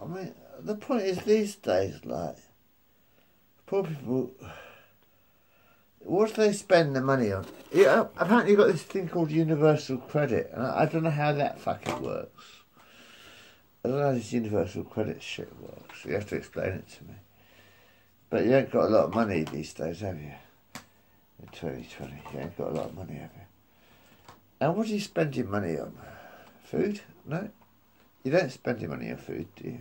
I mean, the point is these days, like, poor people, what do they spend their money on? Yeah, apparently you've got this thing called universal credit, and I don't know how that fucking works. I don't know how this universal credit shit works. You have to explain it to me. But you ain't got a lot of money these days, have you? In 2020, you ain't got a lot of money, have you? And what do you spend your money on? Food? No? You don't spend your money on food, do you?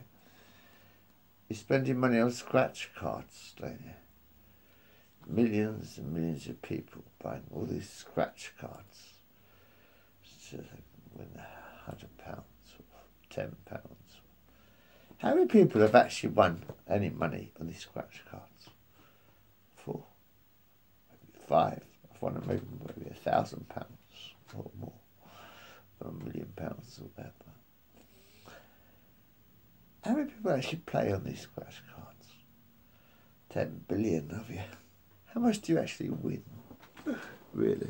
You spend your money on scratch cards, don't you? Millions and millions of people buying all these scratch cards. So they can win £100 or £10. How many people have actually won any money on these scratch cards? 4, maybe 5. I've won maybe £1,000 or more, or £1 million or whatever. How many people actually play on these scratch cards? 10 billion of you. How much do you actually win? Really?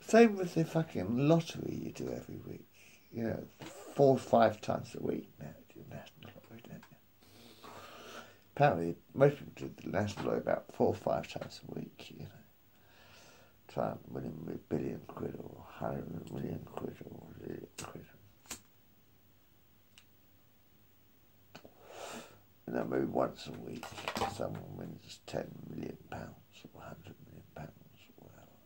Same with the fucking lottery you do every week. You know, 4 or 5 times a week now you do national lottery, don't you? Apparently, most people do the national lottery about 4 or 5 times a week, you know. Try and win a billion quid or 100 million quid or a million quid. You know, maybe once a week someone wins £10 million or £100 million or whatever.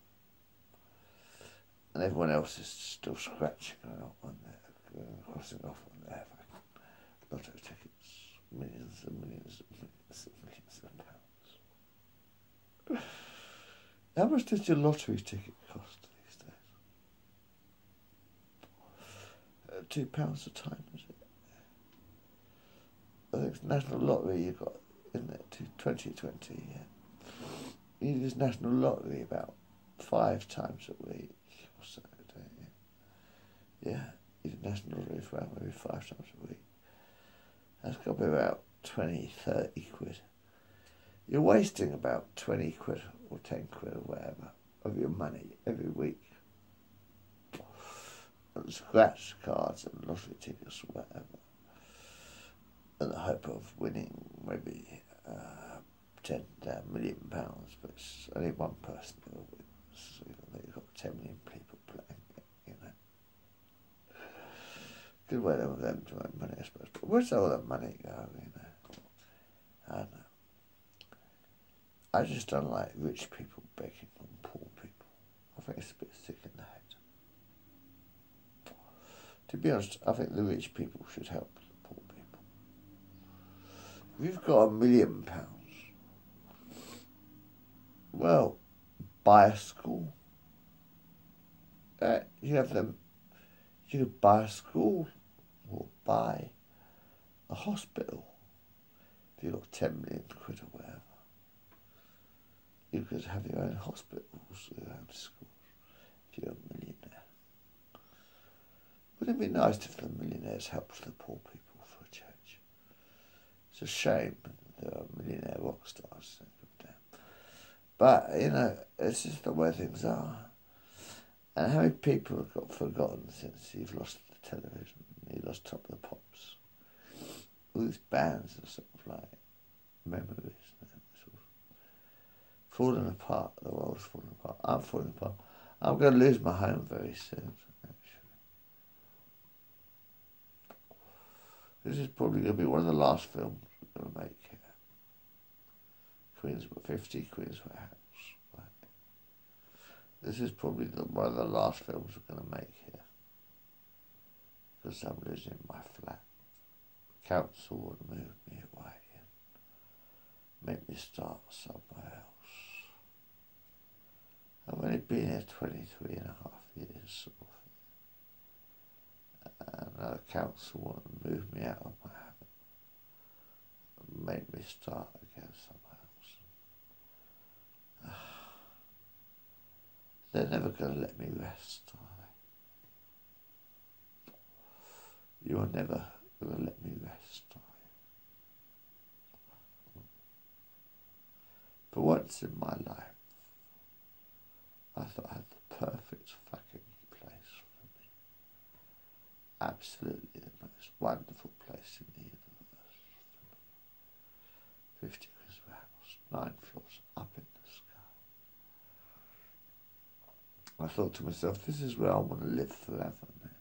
And everyone else is still scratching on their, crossing off on their lotto tickets. Millions and millions and millions and millions of pounds. How much does your lottery ticket cost these days? £2 a time, is it? I think it's National Lottery you got in there, 2020, yeah. You do this National Lottery about 5 times a week or so, don't you? Yeah, you do National Lottery for maybe 5 times a week. That's got to be about 20, 30 quid. You're wasting about 20 quid or 10 quid or whatever of your money every week on scratch cards and lottery tickets or whatever. In the hope of winning maybe £10 million, but it's only one person who will win. So you've got 10 million people playing it, you know. Good way for them to earn money, I suppose. But where's all that money go, you know? I don't know. I just don't like rich people begging from poor people. I think it's a bit sick in the head. To be honest, I think the rich people should help the poor people. If you've got £1 million, well, buy a school. You could buy a school or buy a hospital. If you've got 10 million quid or whatever, you could have your own hospitals, your own schools, if you're a millionaire. Wouldn't it be nice if the millionaires helped the poor people for a change? It's a shame there are millionaire rock stars that go down. But, you know, it's just the way things are. And how many people have got forgotten since you've lost the television, you lost Top of the Pops? All these bands are sort of like memories now, sort of falling apart, the world's falling apart. I'm falling apart. I'm going to lose my home very soon, actually. This is probably going to be one of the last films we're going to make here. Queensway 50, Queensway House. Right. This is probably one of the last films we're going to make here. Because I'm losing my flat. Council would move me away and make me start somewhere else. I've only been here 23 and a half years, sort of. And the council want to move me out of my habit and make me start again somewhere else. They're never going to let me rest, are they? You are never going to let me rest, are you? For once in my life, I thought I had the perfect fucking place for me. Absolutely the most wonderful place place in the universe. 50 hours, 9 floors up in the sky. I thought to myself, this is where I want to live forever, man.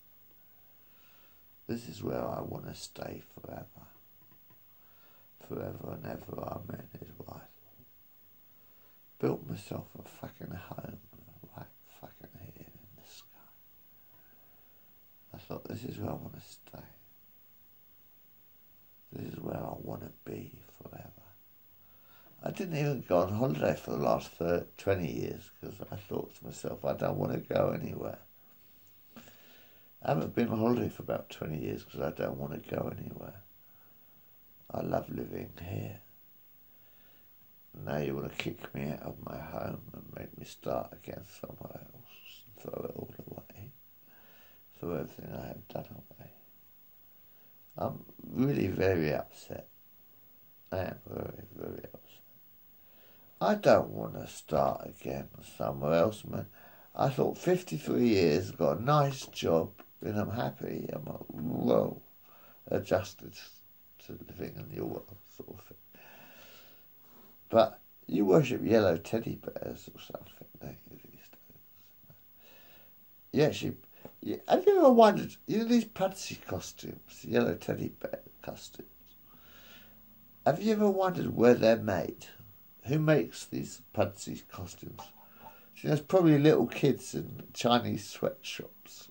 This is where I want to stay forever. Forever and ever, amen, is what I thought. Built myself a fucking home right fucking here in the sky. I thought, this is where I want to stay. This is where I want to be forever. I didn't even go on holiday for the last 20 years because I thought to myself, I don't want to go anywhere. I haven't been on holiday for about 20 years because I don't want to go anywhere. I love living here. Now you want to kick me out of my home and make me start again somewhere else and throw it all away. Throw everything I have done away. I'm really very upset. I am very, very upset. I don't want to start again somewhere else, man. I thought 53 years, got a nice job, and I'm happy. I'm well adjusted to living in your world, sort of thing. But you worship yellow teddy bears or something, don't you, these days? Have you ever wondered, these Pudsey costumes, yellow teddy bear costumes, have you ever wondered where they're made? Who makes these Pudsey costumes? There's probably little kids in Chinese sweatshops.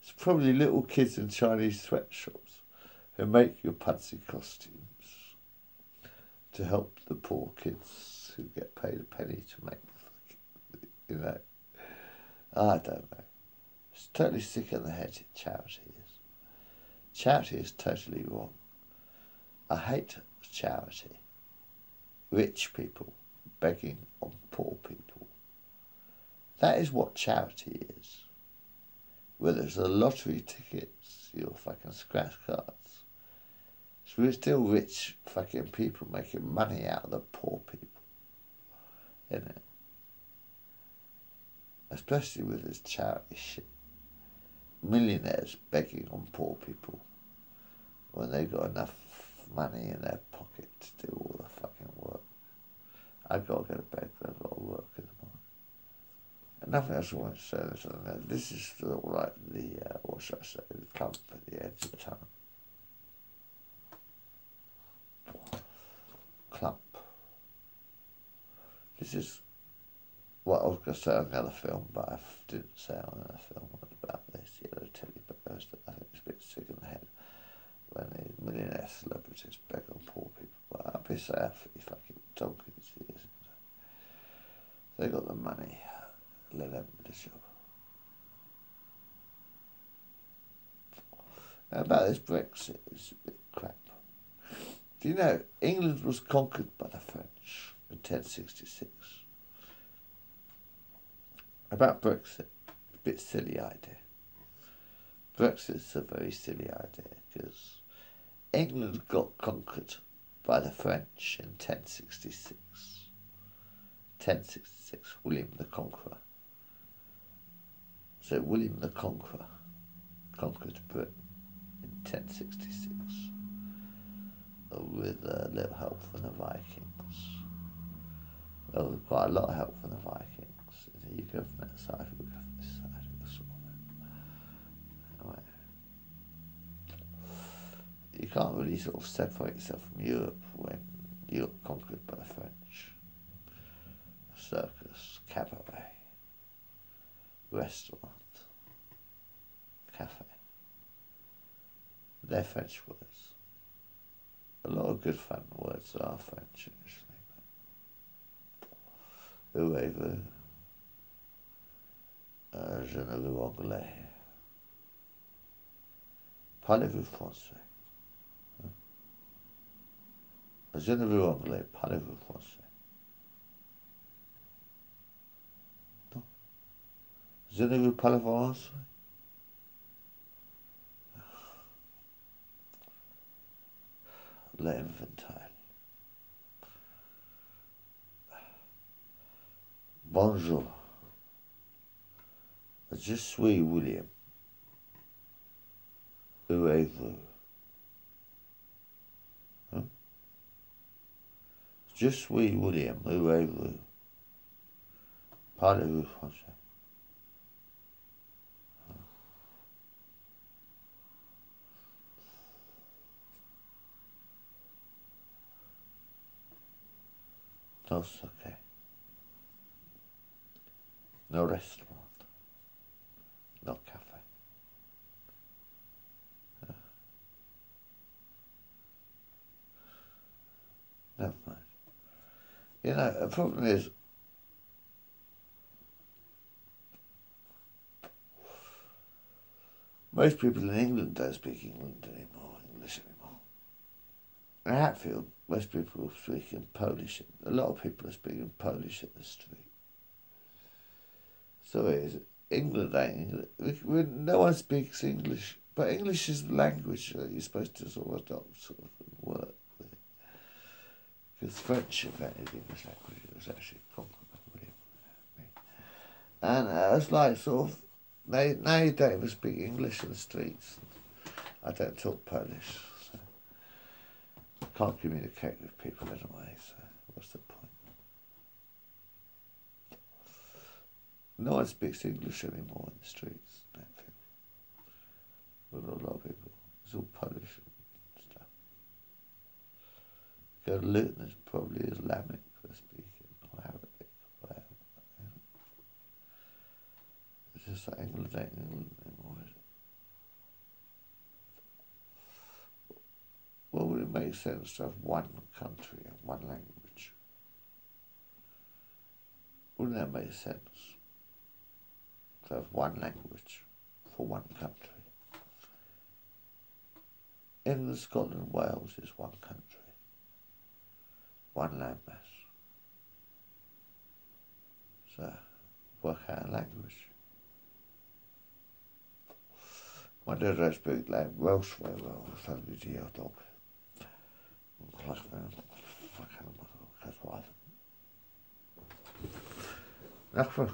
It's probably little kids in Chinese sweatshops who make your Pudsey costumes to help the poor kids who get paid a penny to make, I don't know. It's totally sick in the head, charity is. Charity is totally wrong. I hate charity. Rich people begging on poor people. That is what charity is. Whether it's the lottery tickets, your fucking scratch cards. We're still rich fucking people making money out of the poor people. Isn't it? Especially with this charity shit. Millionaires begging on poor people when they've got enough money in their pocket to do all the fucking work. I've got to go to bed because I've got to work in the morning. And nothing else I want to say. This is sort of like the, what should I say, the clump at the edge of the tunnel. Clump. This is what I was going to say on the other film, but I didn't say on the other film about this yellow teddy bears. I think it's a bit sick in the head when these millionaire celebrities beg on poor people. But I'd be so happy fucking donkeys here. They got the money. Let them do the job. Now about this Brexit, it's a bit crap. Do you know, England was conquered by the French in 1066. About Brexit, a bit silly idea. Brexit's a very silly idea because England got conquered by the French in 1066. 1066, William the Conqueror. So William the Conqueror conquered Britain in 1066 with a little help from the Vikings. Well, with quite a lot of help from the Vikings. You go from that side, we go from this side, sort of. Anyway, you can't really sort of separate yourself from Europe when Europe conquered by the French. Circus, cabaret, restaurant, cafe. They're French words. A lot of good fun words are French, actually. Whoever, je ne veux anglais. Parlez-vous français? Je ne veux anglais. Parlez-vous français? Je ne veux pas le français. L'inventaire. Bonjour. Je suis William. Où êtes-vous? Je suis William, où êtes-vous? Parlez-vous français? No sake. No restaurant. No cafe. Never mind. You know, the problem is, most people in England don't speak English anymore. In Hatfield, most people are speaking Polish. A lot of people are speaking Polish in the street. So it is. England ain't English. No one speaks English, but English is the language that you're supposed to sort of adopt, sort of work with. Because French, if anything, English language was actually complicated. And it's like sort of, now you don't even speak English in the streets. I don't talk Polish, so I can't communicate with people anyway, so what's the point? No one speaks English anymore in the streets. With a lot of people. It's all Polish and stuff. Go to Luton, it's probably Islamic for speaking, or Arabic, or whatever. It's just like England ain't England anymore, is it? Well, would it make sense to have one country and one language? Wouldn't that make sense? To have one language for one country. England, Scotland, Wales is one country, one landmass. So, work out a language. My dad don't speak Welsh very well, so did he, dog. Ach, was